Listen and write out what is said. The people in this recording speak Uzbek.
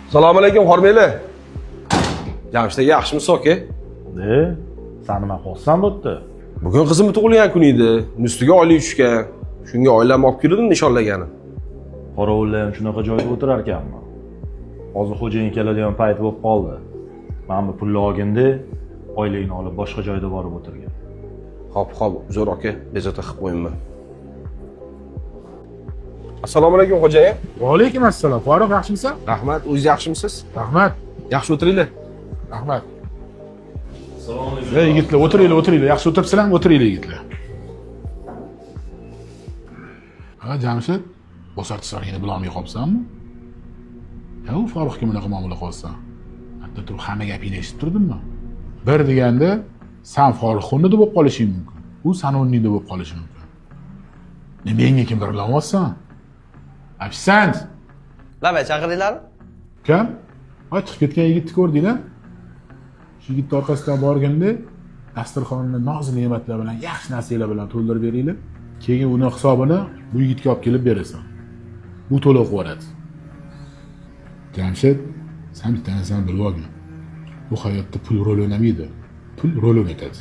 Assalomu alaykum, Xormeli. Jamshid aka, yaxshimisiz aka? Sen nima qilsan bu yerda? Bugun qizimni tug'ilgan kuni edi. Ustiga oylik tushgan. Shunga oilamni olib keldim nishonlagani. Qorovullar ham shunaqa joyda o'tirar ekanmi? Hozir xo'jayin keladigan payt bo'lib qoldi. Men bu pulni olganda oylikni olib boshqa joyda borib o'tirgan. Hop, uzr aka, bezovta qilib qo'yinman. Assalomu alaykum, xo'jayin. Va alaykum assalom. Farruh, yaxshimisan? Rahmat, o'zingiz yaxshimisiz? Rahmat. Yaxshi o'tiringlar. Rahmat. Assalomu alaykum. Ey yigitlar, o'tiringlar. Yaxshi o'tiribsizlarmi? O'tiringlar yigitlar. Ha, Jamshid, bosarchilarni bilolmay qolibsanmi? U Farruhga bunaqa muomala qilsan. Hatto turib hamma gapingni eshitib turdimmi? Bir deganda sen Farruh o'rnida bo'lib qolishing mumkin. U sen o'rningda bo'lib qolishi mumkin. Menga kimdir bilamoqsan? Afisant. Lama chaqiringlarmi? Kim? Chiqib ketgan yigitni ko'rdinglar? Shu yigitning orqasidan borganda dasturxonni noz ne'matlar bilan, yaxshi narsalar bilan to'ldirib beringlar. Keyin uni hisobini bu yigitga olib kelib berasan. Bu to'lov qiladi. Jamshid, sen bitta narsani bilib olgin. Bu hayotda pul rol o'ynamaydi. Pul rol o'ynatadi.